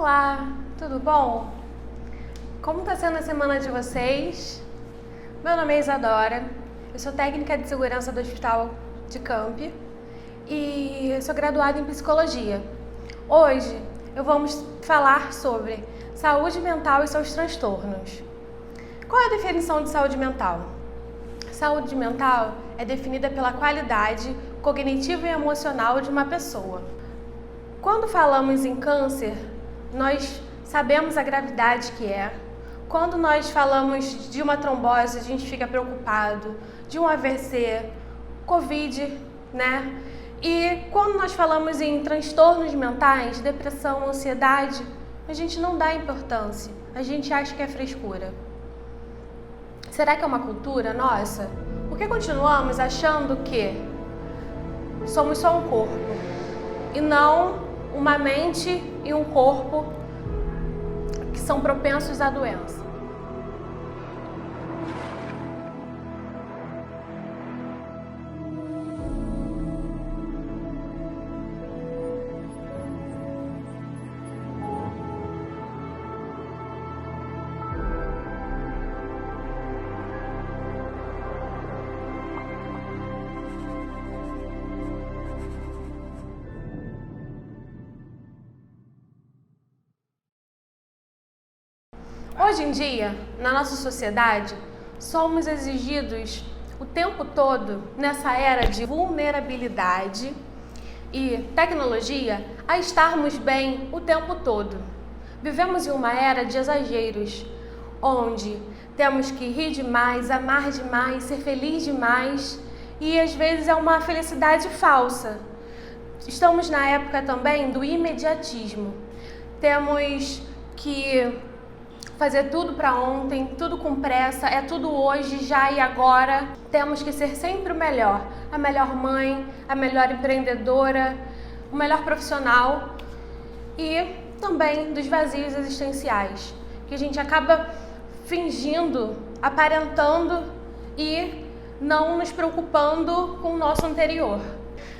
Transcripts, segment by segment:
Olá, tudo bom? Como está sendo a semana de vocês? Meu nome é Isadora, eu sou técnica de segurança do Hospital de Campi e sou graduada em Psicologia. Hoje eu vamos falar sobre saúde mental e seus transtornos. Qual é a definição de saúde mental? Saúde mental é definida pela qualidade cognitiva e emocional de uma pessoa. Quando falamos em câncer, nós sabemos a gravidade que é. Quando nós falamos de uma trombose, a gente fica preocupado, de um AVC, Covid, né? E quando nós falamos em transtornos mentais, depressão, ansiedade, a gente não dá importância, a gente acha que é frescura. Será que é uma cultura nossa? Por que continuamos achando que somos só um corpo e não uma mente e um corpo que são propensos à doença? Hoje em dia, na nossa sociedade, somos exigidos o tempo todo, nessa era de vulnerabilidade e tecnologia, a estarmos bem o tempo todo. Vivemos em uma era de exageros, onde temos que rir demais, amar demais, ser feliz demais e às vezes é uma felicidade falsa. Estamos na época também do imediatismo. Temos que fazer tudo para ontem, tudo com pressa, é tudo hoje, já e agora. Temos que ser sempre o melhor, a melhor mãe, a melhor empreendedora, o melhor profissional e também dos vazios existenciais, que a gente acaba fingindo, aparentando e não nos preocupando com o nosso anterior.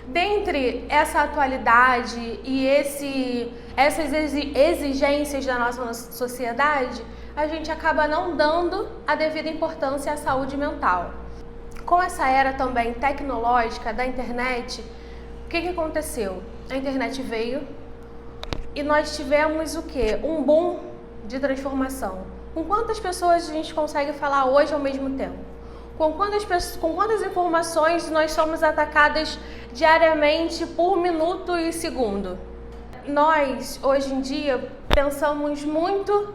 Dentre essa atualidade e essas exigências da nossa sociedade, a gente acaba não dando a devida importância à saúde mental. Com essa era também tecnológica da internet, o que aconteceu? A internet veio e nós tivemos o quê? Um boom de transformação. Com quantas pessoas a gente consegue falar hoje ao mesmo tempo? Com quantas informações nós somos atacadas diariamente por minuto e segundo? Nós, hoje em dia, pensamos muito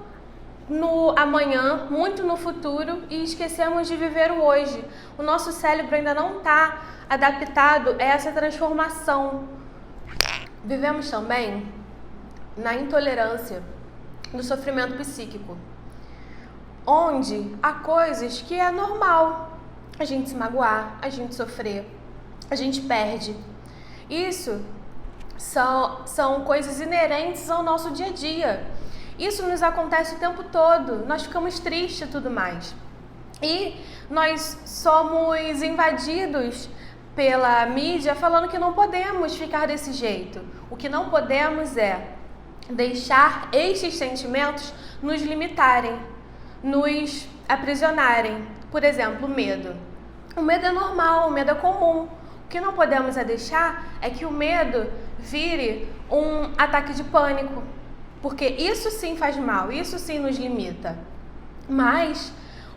no amanhã, muito no futuro e esquecemos de viver o hoje. O nosso cérebro ainda não está adaptado a essa transformação. Vivemos também na intolerância, no sofrimento psíquico, onde há coisas que é normal a gente se magoar, a gente sofrer, a gente perde. Isso são coisas inerentes ao nosso dia a dia. Isso nos acontece o tempo todo, nós ficamos tristes e tudo mais. E nós somos invadidos pela mídia falando que não podemos ficar desse jeito. O que não podemos é deixar estes sentimentos nos limitarem, nos aprisionarem. Por exemplo, o medo. O medo é normal, o medo é comum. O que não podemos deixar é que o medo vire um ataque de pânico, porque isso sim faz mal, isso sim nos limita. Mas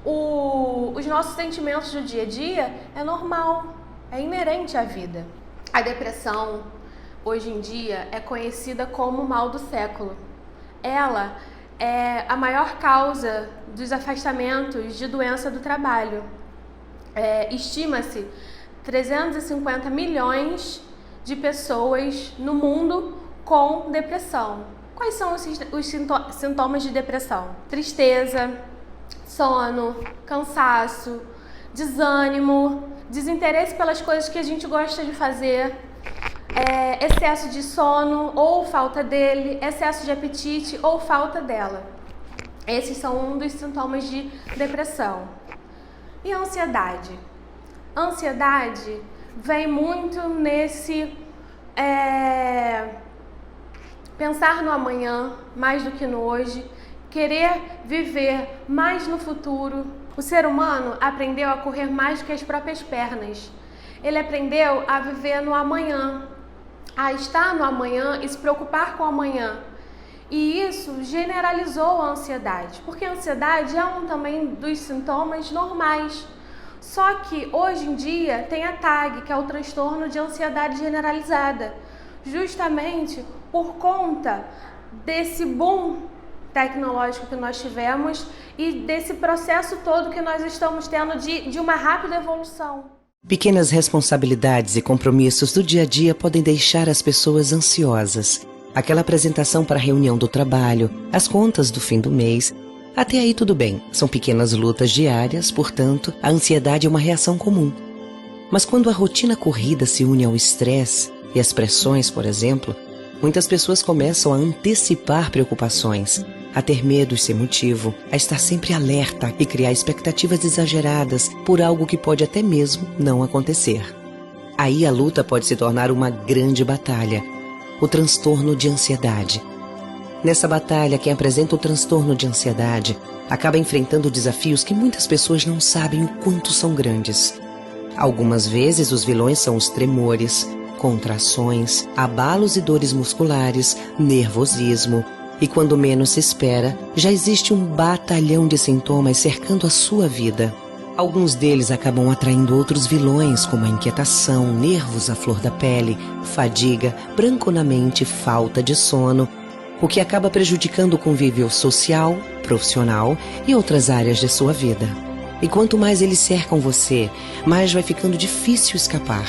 os nossos sentimentos do dia a dia é normal, é inerente à vida. A depressão, hoje em dia, é conhecida como o mal do século. Ela é a maior causa dos afastamentos de doença do trabalho. Estima-se 350 milhões de pessoas no mundo com depressão. Quais são os sintomas de depressão? Tristeza, sono, cansaço, desânimo, desinteresse pelas coisas que a gente gosta de fazer, excesso de sono ou falta dele, excesso de apetite ou falta dela. Esses são um dos sintomas de depressão. E a ansiedade? A ansiedade vem muito nesse pensar no amanhã mais do que no hoje, querer viver mais no futuro. O ser humano aprendeu a correr mais do que as próprias pernas. Ele aprendeu a viver no amanhã, a estar no amanhã e se preocupar com o amanhã. E isso generalizou a ansiedade, porque a ansiedade é um também dos sintomas normais. Só que hoje em dia tem a TAG, que é o transtorno de ansiedade generalizada, justamente por conta desse boom tecnológico que nós tivemos e desse processo todo que nós estamos tendo de uma rápida evolução. Pequenas responsabilidades e compromissos do dia a dia podem deixar as pessoas ansiosas. Aquela apresentação para a reunião do trabalho, as contas do fim do mês. Até aí tudo bem, são pequenas lutas diárias, portanto, a ansiedade é uma reação comum. Mas quando a rotina corrida se une ao estresse e às pressões, por exemplo, muitas pessoas começam a antecipar preocupações, a ter medo sem motivo, a estar sempre alerta e criar expectativas exageradas por algo que pode até mesmo não acontecer. Aí a luta pode se tornar uma grande batalha, o transtorno de ansiedade. Nessa batalha, quem apresenta o transtorno de ansiedade acaba enfrentando desafios que muitas pessoas não sabem o quanto são grandes. Algumas vezes os vilões são os tremores, contrações, abalos e dores musculares, nervosismo, e quando menos se espera, já existe um batalhão de sintomas cercando a sua vida. Alguns deles acabam atraindo outros vilões, como a inquietação, nervos à flor da pele, fadiga, branco na mente, falta de sono, o que acaba prejudicando o convívio social, profissional e outras áreas de sua vida. E quanto mais eles cercam você, mais vai ficando difícil escapar.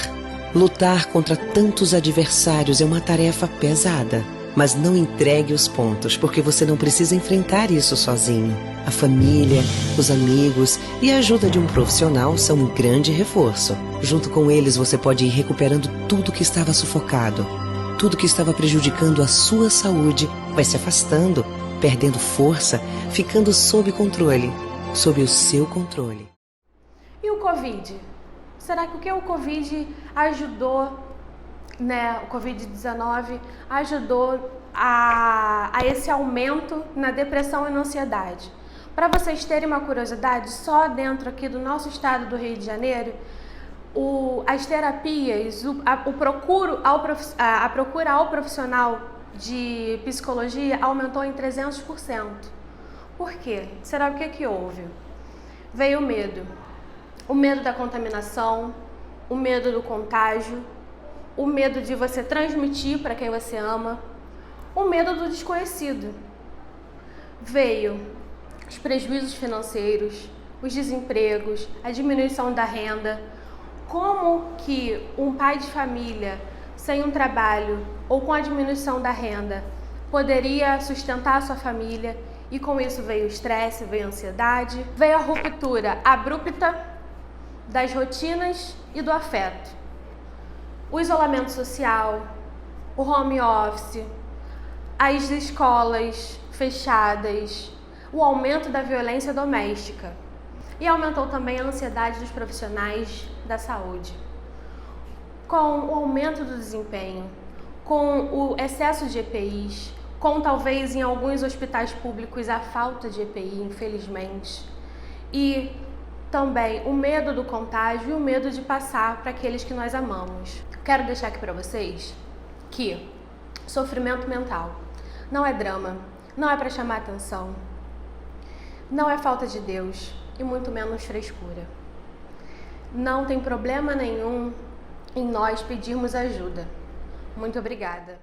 Lutar contra tantos adversários é uma tarefa pesada. Mas não entregue os pontos, porque você não precisa enfrentar isso sozinho. A família, os amigos e a ajuda de um profissional são um grande reforço. Junto com eles você pode ir recuperando tudo que estava sufocado. Tudo que estava prejudicando a sua saúde vai se afastando, perdendo força, ficando sob controle, sob o seu controle. E o Covid? Será que o Covid ajudou, o Covid-19 ajudou a esse aumento na depressão e na ansiedade? Para vocês terem uma curiosidade, só dentro aqui do nosso estado do Rio de Janeiro, as terapias, a procura ao profissional de psicologia aumentou em 300%. Por quê? Será o que houve? Veio o medo da contaminação, o medo do contágio, o medo de você transmitir para quem você ama, o medo do desconhecido. Veio os prejuízos financeiros, os desempregos, a diminuição da renda. Como que um pai de família sem um trabalho ou com a diminuição da renda poderia sustentar a sua família? E com isso veio o estresse, veio a ansiedade, veio a ruptura abrupta das rotinas e do afeto. O isolamento social, o home office, as escolas fechadas, o aumento da violência doméstica. E aumentou também a ansiedade dos profissionais da saúde. Com o aumento do desempenho, com o excesso de EPIs, com talvez em alguns hospitais públicos a falta de EPI, infelizmente, e também o medo do contágio e o medo de passar para aqueles que nós amamos. Quero deixar aqui para vocês que sofrimento mental não é drama, não é para chamar atenção, não é falta de Deus e muito menos frescura. Não tem problema nenhum em nós pedirmos ajuda. Muito obrigada.